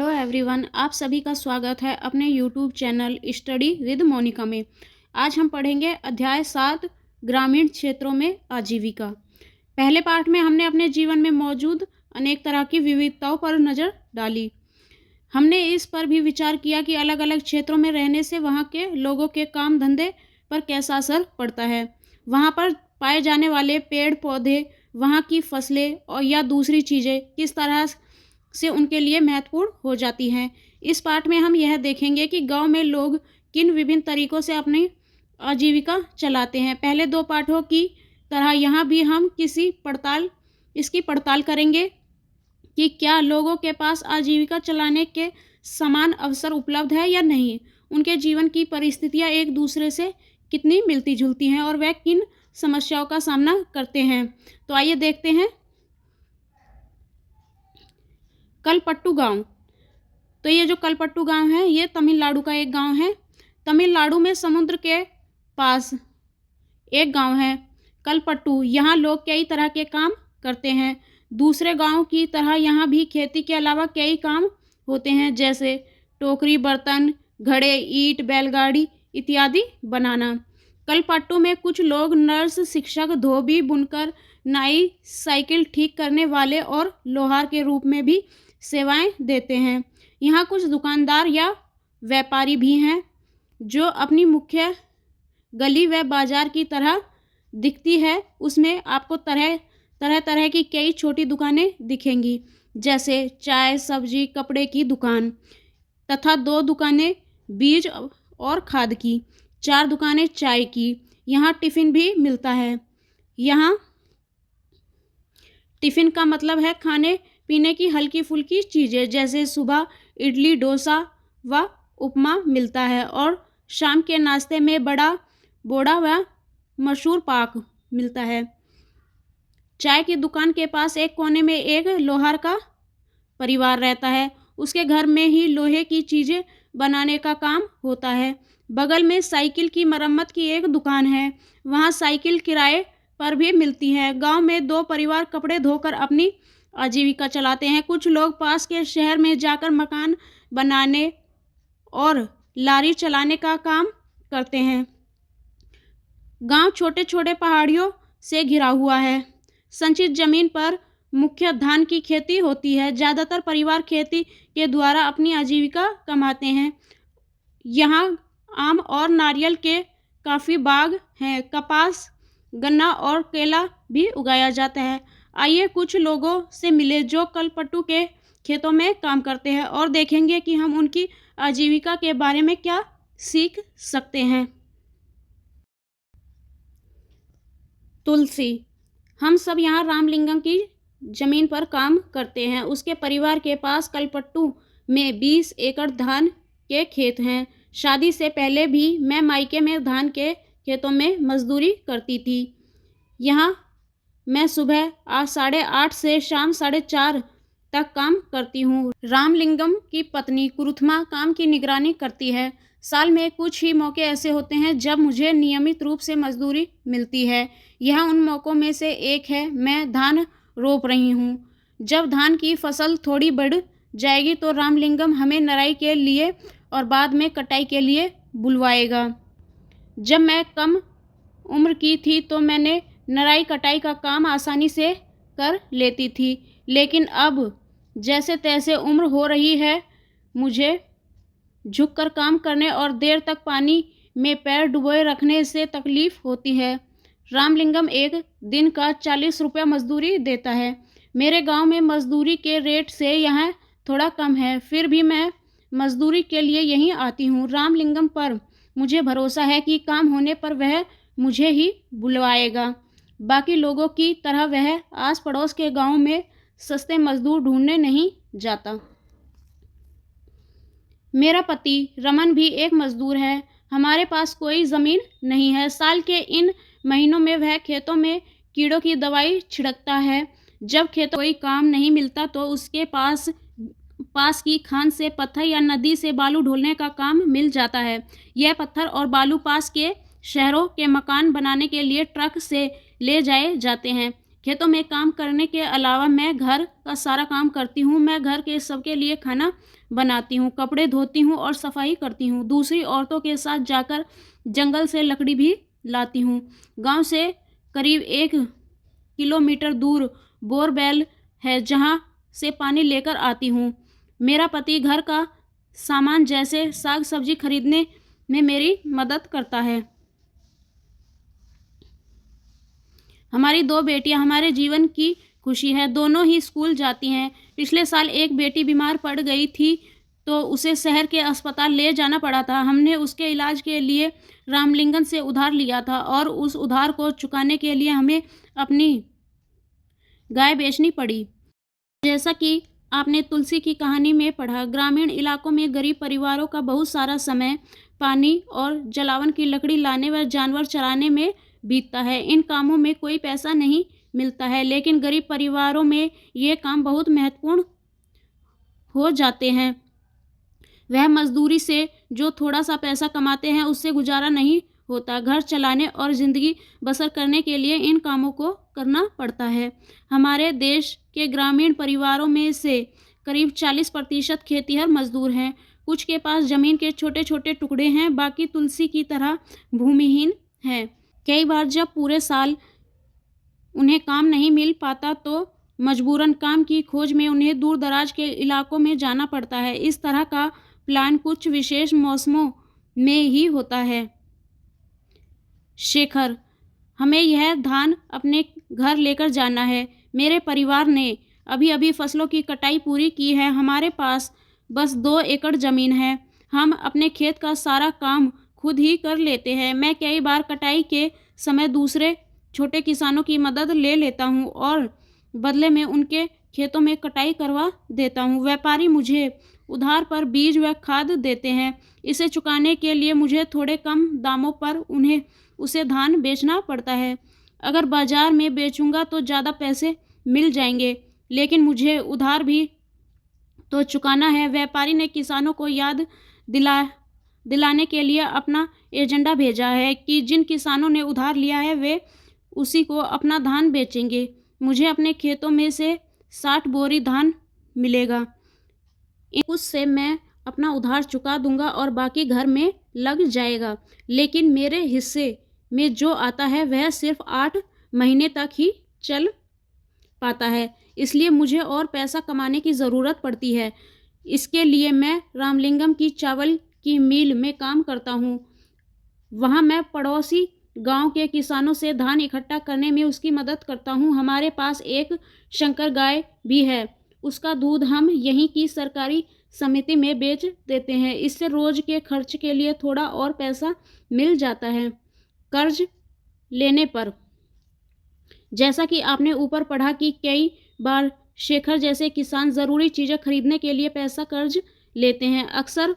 Hello everyone, आप सभी का स्वागत है अपने YouTube channel study with Monika में। आज हम पढ़ेंगे अध्याय 7 ग्रामीण क्षेत्रों में आजीविका। पहले पाठ में हमने अपने जीवन में मौजूद अनेक तरह की विविधताओं पर नज़र डाली। हमने इस पर भी विचार किया कि अलग अलग क्षेत्रों में रहने से वहाँ के लोगों के काम धंधे पर कैसा असर पड़ता है। वहाँ पर पाए जाने वाले पेड़ पौधे, वहाँ की फसलें और या दूसरी चीज़ें किस तरह से उनके लिए महत्वपूर्ण हो जाती हैं। इस पाठ में हम यह देखेंगे कि गांव में लोग किन विभिन्न तरीकों से अपनी आजीविका चलाते हैं। पहले दो पाठों की तरह यहाँ भी हम इसकी पड़ताल करेंगे कि क्या लोगों के पास आजीविका चलाने के समान अवसर उपलब्ध है या नहीं, उनके जीवन की परिस्थितियाँ एक दूसरे से कितनी मिलती जुलती हैं और वह किन समस्याओं का सामना करते हैं। तो आइए देखते हैं। कलपट्टू गांव। तो ये जो कलपट्टू गांव है ये तमिलनाडु का एक गांव है। तमिलनाडु में समुद्र के पास एक गांव है कलपट्टू। यहाँ लोग कई तरह के काम करते हैं। दूसरे गांव की तरह यहाँ भी खेती के अलावा कई काम होते हैं, जैसे टोकरी बर्तन, घड़े, ईंट, बैलगाड़ी इत्यादि बनाना। कलपट्टू में कुछ लोग नर्स, शिक्षक, धोबी, बुनकर, नाई, साइकिल ठीक करने वाले और लोहार के रूप में भी सेवाएं देते हैं। यहाँ कुछ दुकानदार या व्यापारी भी हैं जो अपनी मुख्य गली व बाजार की तरह दिखती है, उसमें आपको तरह तरह की कई छोटी दुकानें दिखेंगी, जैसे चाय, सब्जी, कपड़े की दुकान तथा 2 दुकानें बीज और खाद की, 4 दुकानें चाय की। यहाँ टिफ़िन भी मिलता है। यहाँ टिफ़िन का मतलब है खाने पीने की हल्की फुल्की चीज़ें, जैसे सुबह इडली, डोसा व उपमा मिलता है और शाम के नाश्ते में बड़ा बोड़ा व मशहूर पाक मिलता है। चाय की दुकान के पास एक कोने में एक लोहार का परिवार रहता है। उसके घर में ही लोहे की चीज़ें बनाने का काम होता है। बगल में साइकिल की मरम्मत की एक दुकान है, वहाँ साइकिल किराए पर भी मिलती है। गांव में 2 परिवार कपड़े धोकर अपनी आजीविका चलाते हैं। कुछ लोग पास के शहर में जाकर मकान बनाने और लारी चलाने का काम करते हैं। गांव छोटे छोटे पहाड़ियों से घिरा हुआ है। संचित जमीन पर मुख्य धान की खेती होती है। ज़्यादातर परिवार खेती के द्वारा अपनी आजीविका कमाते हैं। यहाँ आम और नारियल के काफ़ी बाग हैं। कपास, गन्ना और केला भी उगाया जाता है। आइए कुछ लोगों से मिले जो कलपट्टू के खेतों में काम करते हैं और देखेंगे कि हम उनकी आजीविका के बारे में क्या सीख सकते हैं। तुलसी। हम सब यहाँ रामलिंगम की ज़मीन पर काम करते हैं। उसके परिवार के पास कलपट्टू में 20 एकड़ धान के खेत हैं। शादी से पहले भी मैं मायके में धान के खेतों में मजदूरी करती थी। यहाँ मैं सुबह 8:30 से शाम 4:30 तक काम करती हूँ। रामलिंगम की पत्नी कुरुथमा काम की निगरानी करती है। साल में कुछ ही मौके ऐसे होते हैं जब मुझे नियमित रूप से मजदूरी मिलती है। यह उन मौक़ों में से एक है। मैं धान रोप रही हूँ। जब धान की फसल थोड़ी बढ़ जाएगी तो रामलिंगम हमें नराई के लिए और बाद में कटाई के लिए बुलवाएगा। जब मैं कम उम्र की थी तो मैंने नराई कटाई का काम आसानी से कर लेती थी, लेकिन अब जैसे तैसे उम्र हो रही है, मुझे झुककर काम करने और देर तक पानी में पैर डुबोए रखने से तकलीफ़ होती है। रामलिंगम एक दिन का 40 रुपये मजदूरी देता है। मेरे गांव में मजदूरी के रेट से यहाँ थोड़ा कम है, फिर भी मैं मजदूरी के लिए यहीं आती हूँ। रामलिंगम पर मुझे भरोसा है कि काम होने पर वह मुझे ही बुलवाएगा। बाकी लोगों की तरह वह आस पड़ोस के गांव में सस्ते मजदूर ढूंढने नहीं जाता। मेरा पति रमन भी एक मजदूर है। हमारे पास कोई ज़मीन नहीं है। साल के इन महीनों में वह खेतों में कीड़ों की दवाई छिड़कता है। जब खेतों कोई काम नहीं मिलता तो उसके पास की खान से पत्थर या नदी से बालू ढोलने का काम मिल जाता है। यह पत्थर और बालू पास के शहरों के मकान बनाने के लिए ट्रक से ले जाए जाते हैं। खेतों में काम करने के अलावा मैं घर का सारा काम करती हूँ। मैं घर के सबके लिए खाना बनाती हूँ, कपड़े धोती हूँ और सफाई करती हूँ। दूसरी औरतों के साथ जाकर जंगल से लकड़ी भी लाती हूँ। गांव से करीब 1 किलोमीटर दूर बोरवेल है जहाँ से पानी लेकर आती हूँ। मेरा पति घर का सामान जैसे साग सब्जी खरीदने में मेरी मदद करता है। हमारी 2 बेटियां हमारे जीवन की खुशी है। दोनों ही स्कूल जाती हैं। पिछले साल एक बेटी बीमार पड़ गई थी तो उसे शहर के अस्पताल ले जाना पड़ा था। हमने उसके इलाज के लिए रामलिंगम से उधार लिया था और उस उधार को चुकाने के लिए हमें अपनी गाय बेचनी पड़ी। जैसा कि आपने तुलसी की कहानी में पढ़ा, ग्रामीण इलाकों में गरीब परिवारों का बहुत सारा समय पानी और जलावन की लकड़ी लाने व जानवर चराने में बीतता है। इन कामों में कोई पैसा नहीं मिलता है, लेकिन गरीब परिवारों में ये काम बहुत महत्वपूर्ण हो जाते हैं। वह मजदूरी से जो थोड़ा सा पैसा कमाते हैं उससे गुजारा नहीं होता। घर चलाने और ज़िंदगी बसर करने के लिए इन कामों को करना पड़ता है। हमारे देश के ग्रामीण परिवारों में से करीब 40% खेतिहर मजदूर हैं। कुछ के पास ज़मीन के छोटे छोटे टुकड़े हैं, बाकी तुलसी की तरह भूमिहीन हैं। कई बार जब पूरे साल उन्हें काम नहीं मिल पाता तो मजबूरन काम की खोज में उन्हें दूर दराज के इलाकों में जाना पड़ता है। इस तरह का प्लान कुछ विशेष मौसमों में ही होता है। शेखर, हमें यह धान अपने घर लेकर जाना है। मेरे परिवार ने अभी अभी फसलों की कटाई पूरी की है। हमारे पास बस 2 एकड़ ज़मीन है। हम अपने खेत का सारा काम खुद ही कर लेते हैं। मैं कई बार कटाई के समय दूसरे छोटे किसानों की मदद ले लेता हूँ और बदले में उनके खेतों में कटाई करवा देता हूँ। व्यापारी मुझे उधार पर बीज व खाद देते हैं। इसे चुकाने के लिए मुझे थोड़े कम दामों पर उन्हें उसे धान बेचना पड़ता है। अगर बाजार में बेचूंगा तो ज़्यादा पैसे मिल जाएंगे, लेकिन मुझे उधार भी तो चुकाना है। व्यापारी ने किसानों को याद दिलाने के लिए अपना एजेंडा भेजा है कि जिन किसानों ने उधार लिया है वे उसी को अपना धान बेचेंगे। मुझे अपने खेतों में से 60 बोरी धान मिलेगा। उससे मैं अपना उधार चुका दूंगा और बाकी घर में लग जाएगा। लेकिन मेरे हिस्से में जो आता है वह सिर्फ 8 महीने तक ही चल पाता है, इसलिए मुझे और पैसा कमाने की ज़रूरत पड़ती है। इसके लिए मैं रामलिंगम की चावल की मिल में काम करता हूँ। वहाँ मैं पड़ोसी गांव के किसानों से धान इकट्ठा करने में उसकी मदद करता हूँ। हमारे पास एक शंकर गाय भी है। उसका दूध हम यहीं की सरकारी समिति में बेच देते हैं। इससे रोज के खर्च के लिए थोड़ा और पैसा मिल जाता है। कर्ज लेने पर, जैसा कि आपने ऊपर पढ़ा कि कई बार शेखर जैसे किसान ज़रूरी चीज़ें खरीदने के लिए पैसा कर्ज लेते हैं। अक्सर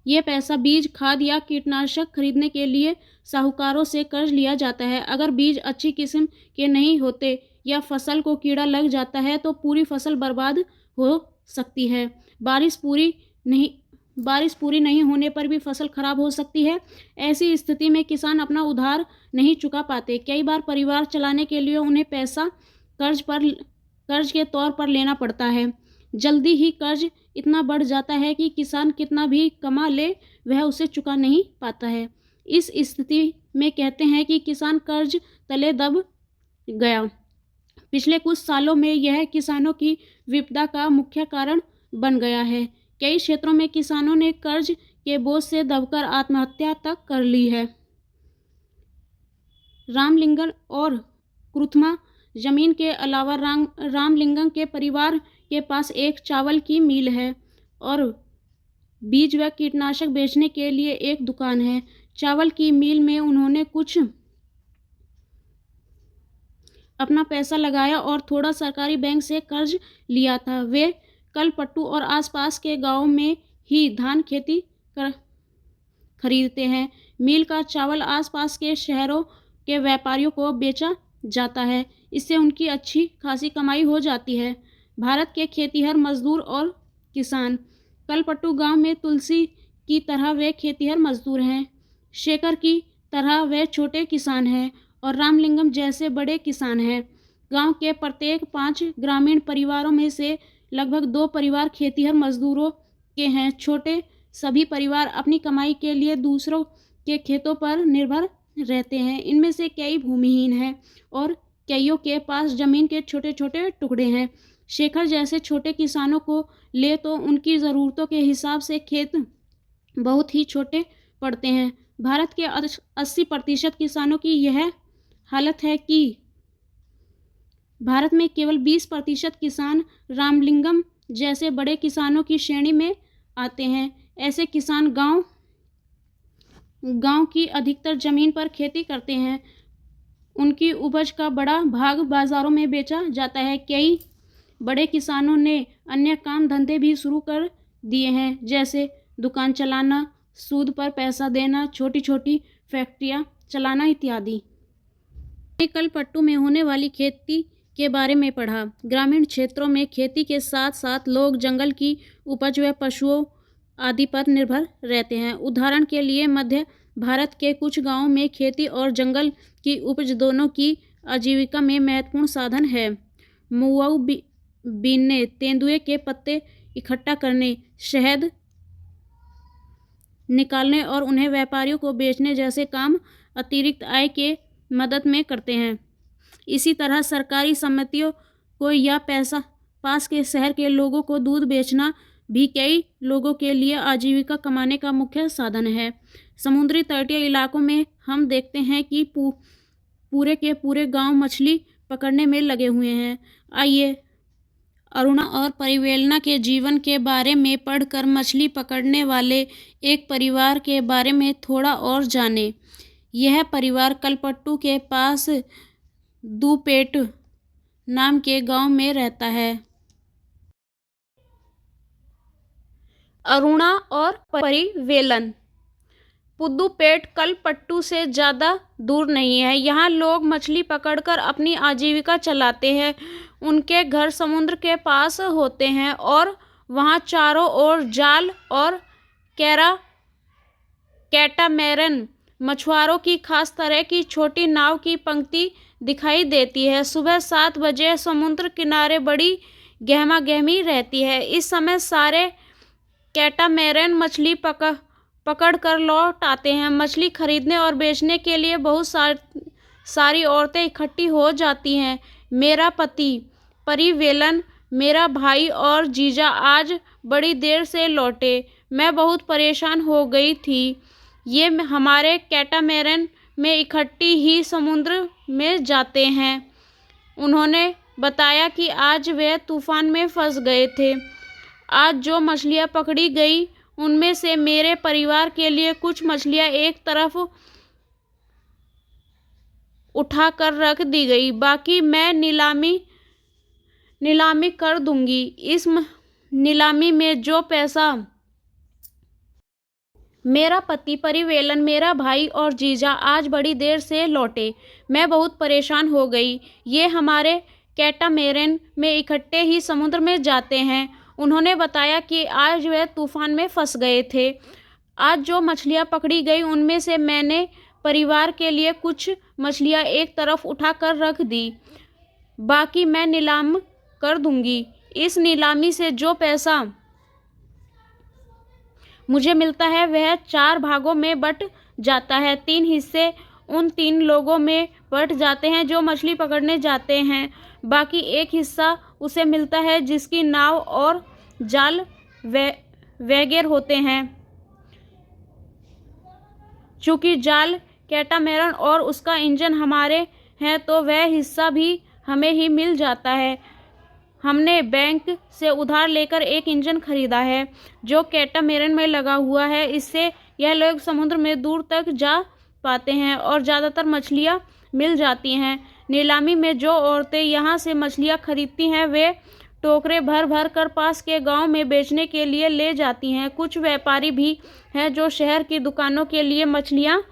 ये पैसा बीज, खाद या कीटनाशक खरीदने के लिए साहूकारों से कर्ज लिया जाता है। अगर बीज अच्छी किस्म के नहीं होते या फसल को कीड़ा लग जाता है तो पूरी फसल बर्बाद हो सकती है। बारिश पूरी नहीं होने पर भी फसल खराब हो सकती है। ऐसी स्थिति में किसान अपना उधार नहीं चुका पाते। कई बार परिवार चलाने के लिए उन्हें पैसा कर्ज के तौर पर लेना पड़ता है। जल्दी ही कर्ज इतना बढ़ जाता है कि किसान कितना भी कमा ले वह उसे चुका नहीं पाता है। इस स्थिति में कहते हैं कि किसान कर्ज तले दब गया। पिछले कुछ सालों में यह किसानों की विपदा का मुख्य कारण बन गया है। कई क्षेत्रों में किसानों ने कर्ज के बोझ से दबकर आत्महत्या तक कर ली है। रामलिंगम और कृथमा जमीन के अलावा रामलिंगम के परिवार के पास एक चावल की मिल है और बीज व कीटनाशक बेचने के लिए एक दुकान है। चावल की मिल में उन्होंने कुछ अपना पैसा लगाया और थोड़ा सरकारी बैंक से कर्ज लिया था। वे कलपट्टू और आसपास के गांवों में ही धान खेती खरीदते हैं। मिल का चावल आसपास के शहरों के व्यापारियों को बेचा जाता है। इससे उनकी अच्छी खासी कमाई हो जाती है। भारत के खेतीहर मजदूर और किसान, कलपट्टू गांव में तुलसी की तरह वे खेतीहर मजदूर हैं। शेखर की तरह वे छोटे किसान हैं और रामलिंगम जैसे बड़े किसान हैं। गांव के प्रत्येक 5 ग्रामीण परिवारों में से लगभग 2 परिवार खेतिहर मजदूरों के हैं। छोटे सभी परिवार अपनी कमाई के लिए दूसरों के खेतों पर निर्भर रहते हैं। इनमें से कई भूमिहीन हैं और कईयों के पास जमीन के छोटे छोटे टुकड़े हैं। शेखर जैसे छोटे किसानों को ले तो उनकी ज़रूरतों के हिसाब से खेत बहुत ही छोटे पड़ते हैं। भारत के 80% किसानों की यह हालत है कि भारत में केवल 20% किसान रामलिंगम जैसे बड़े किसानों की श्रेणी में आते हैं। ऐसे किसान गांव की अधिकतर जमीन पर खेती करते हैं। उनकी उपज का बड़ा भाग बाजारों में बेचा जाता है। कई बड़े किसानों ने अन्य काम धंधे भी शुरू कर दिए हैं, जैसे दुकान चलाना, सूद पर पैसा देना, छोटी छोटी फैक्ट्रियां चलाना इत्यादि। कलपट्टू में होने वाली खेती के बारे में पढ़ा। ग्रामीण क्षेत्रों में खेती के साथ साथ लोग जंगल की उपज व पशुओं आदि पर निर्भर रहते हैं। उदाहरण के लिए मध्य भारत के कुछ गांवों में खेती और जंगल की उपज दोनों की आजीविका में महत्वपूर्ण साधन है। मुआऊ बीनने, तेंदुए के पत्ते इकट्ठा करने, शहद निकालने और उन्हें व्यापारियों को बेचने जैसे काम अतिरिक्त आय के मदद में करते हैं। इसी तरह सरकारी समितियों को या पैसा पास के शहर के लोगों को दूध बेचना भी कई लोगों के लिए आजीविका कमाने का मुख्य साधन है। समुद्री तटीय इलाकों में हम देखते हैं कि पूरे के पूरे गांव मछली पकड़ने में लगे हुए हैं। आइए अरुणा और परिवेलना के जीवन के बारे में पढ़कर मछली पकड़ने वाले एक परिवार के बारे में थोड़ा और जानें। यह परिवार कलपट्टू के पास दुपेट नाम के गांव में रहता है। अरुणा और परिवेलन। पुदुपेट कलपट्टू से ज़्यादा दूर नहीं है। यहाँ लोग मछली पकड़कर अपनी आजीविका चलाते हैं। उनके घर समुद्र के पास होते हैं और वहाँ चारों ओर जाल और कैटामैरन मछुआरों की खास तरह की छोटी नाव की पंक्ति दिखाई देती है। सुबह 7 बजे समुद्र किनारे बड़ी गहमा गहमी रहती है। इस समय सारे कैटामैरन मछली पकड़ कर लौट आते हैं। मछली खरीदने और बेचने के लिए बहुत सारी औरतें इकट्ठी हो जाती हैं। मेरा पति परिवेलन, मेरा भाई और जीजा आज बड़ी देर से लौटे। मैं बहुत परेशान हो गई थी। ये हमारे कैटामैरन में इकट्ठी ही समुद्र में जाते हैं। उन्होंने बताया कि आज वे तूफान में फंस गए थे। आज जो मछलियाँ पकड़ी गई उनमें से मेरे परिवार के लिए कुछ मछलियाँ एक तरफ उठा कर रख दी गई, बाकी मैं नीलामी कर दूंगी। इस नीलामी में जो पैसा मेरा पति परिवेलन, मेरा भाई और जीजा आज बड़ी देर से लौटे। मैं बहुत परेशान हो गई। ये हमारे कैटामैरन में इकट्ठे ही समुद्र में जाते हैं। उन्होंने बताया कि आज वे तूफान में फंस गए थे। आज जो मछलियाँ पकड़ी गई उनमें से मैंने परिवार के लिए कुछ मछलियाँ एक तरफ उठा कर रख दी, बाकी मैं नीलाम कर दूंगी। इस नीलामी से जो पैसा मुझे मिलता है वह 4 भागों में बट जाता है। 3 हिस्से उन 3 लोगों में बट जाते हैं जो मछली पकड़ने जाते हैं। बाकी 1 हिस्सा उसे मिलता है जिसकी नाव और जाल वगैरह होते हैं। चूँकि जाल कैटामैरन और उसका इंजन हमारे हैं तो वह हिस्सा भी हमें ही मिल जाता है। हमने बैंक से उधार लेकर एक इंजन खरीदा है जो कैटामैरन में लगा हुआ है। इससे यह लोग समुद्र में दूर तक जा पाते हैं और ज़्यादातर मछलियाँ मिल जाती हैं। नीलामी में जो औरतें यहाँ से मछलियाँ खरीदती हैं वे टोकरे भर भर कर पास के गांव में बेचने के लिए ले जाती हैं। कुछ व्यापारी भी हैं जो शहर की दुकानों के लिए मछलियाँ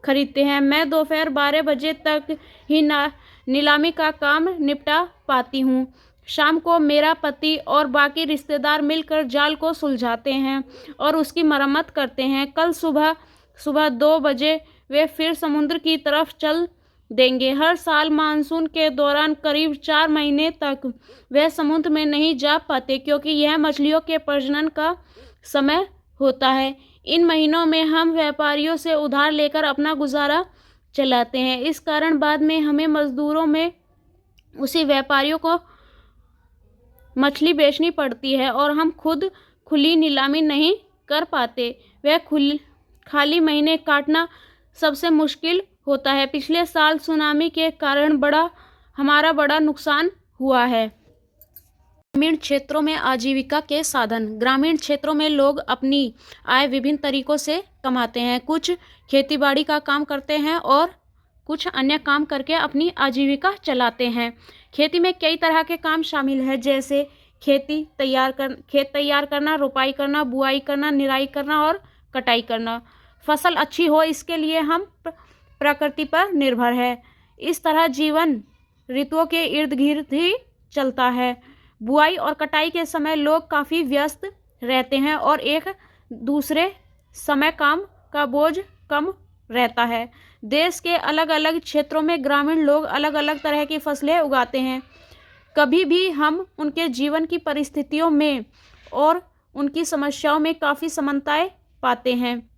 खरीदते हैं। मैं दोपहर 12 बजे तक ही नीलामी का काम निपटा पाती हूँ। शाम को मेरा पति और बाकी रिश्तेदार मिलकर जाल को सुलझाते हैं और उसकी मरम्मत करते हैं। कल सुबह 2 बजे वे फिर समुद्र की तरफ चल देंगे। हर साल मानसून के दौरान करीब 4 महीने तक वह समुद्र में नहीं जा पाते, क्योंकि यह मछलियों के प्रजनन का समय होता है। इन महीनों में हम व्यापारियों से उधार लेकर अपना गुजारा चलाते हैं। इस कारण बाद में हमें मजदूरों में उसी व्यापारियों को मछली बेचनी पड़ती है और हम खुद खुली नीलामी नहीं कर पाते। वह खाली महीने काटना सबसे मुश्किल होता है। पिछले साल सुनामी के कारण हमारा बड़ा नुकसान हुआ है। ग्रामीण क्षेत्रों में आजीविका के साधन। ग्रामीण क्षेत्रों में लोग अपनी आय विभिन्न तरीकों से कमाते हैं। कुछ खेतीबाड़ी का काम करते हैं और कुछ अन्य काम करके अपनी आजीविका चलाते हैं। खेती में कई तरह के काम शामिल हैं, जैसे खेत तैयार करना, रोपाई करना, बुआई करना, निराई करना और कटाई करना। फसल अच्छी हो इसके लिए हम प्रकृति पर निर्भर है। इस तरह जीवन ऋतुओं के इर्द गिर्द ही चलता है। बुआई और कटाई के समय लोग काफ़ी व्यस्त रहते हैं और एक दूसरे समय काम का बोझ कम रहता है। देश के अलग अलग क्षेत्रों में ग्रामीण लोग अलग अलग तरह की फसलें उगाते हैं। कभी भी हम उनके जीवन की परिस्थितियों में और उनकी समस्याओं में काफ़ी समानताएं पाते हैं।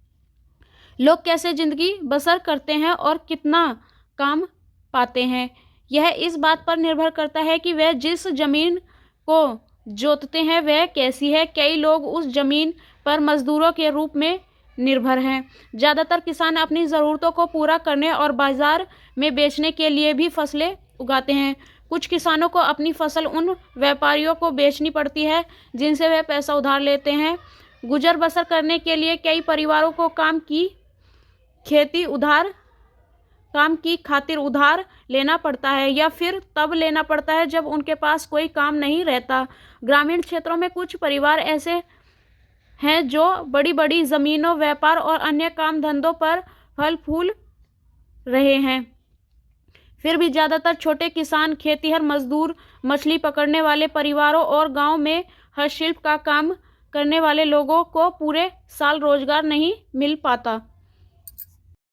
लोग कैसे ज़िंदगी बसर करते हैं और कितना काम पाते हैं, यह इस बात पर निर्भर करता है कि वह जिस ज़मीन को जोतते हैं वह कैसी है। कई लोग उस ज़मीन पर मजदूरों के रूप में निर्भर हैं। ज़्यादातर किसान अपनी ज़रूरतों को पूरा करने और बाज़ार में बेचने के लिए भी फसलें उगाते हैं। कुछ किसानों को अपनी फसल उन व्यापारियों को बेचनी पड़ती है जिनसे वह पैसा उधार लेते हैं। गुजर बसर करने के लिए कई परिवारों को काम की खातिर उधार लेना पड़ता है या फिर तब लेना पड़ता है जब उनके पास कोई काम नहीं रहता। ग्रामीण क्षेत्रों में कुछ परिवार ऐसे हैं जो बड़ी बड़ी ज़मीनों, व्यापार और अन्य काम धंधों पर फल फूल रहे हैं। फिर भी ज़्यादातर छोटे किसान, खेतीहर मजदूर, मछली पकड़ने वाले परिवारों और गांव में हस्तशिल्प का काम करने वाले लोगों को पूरे साल रोजगार नहीं मिल पाता।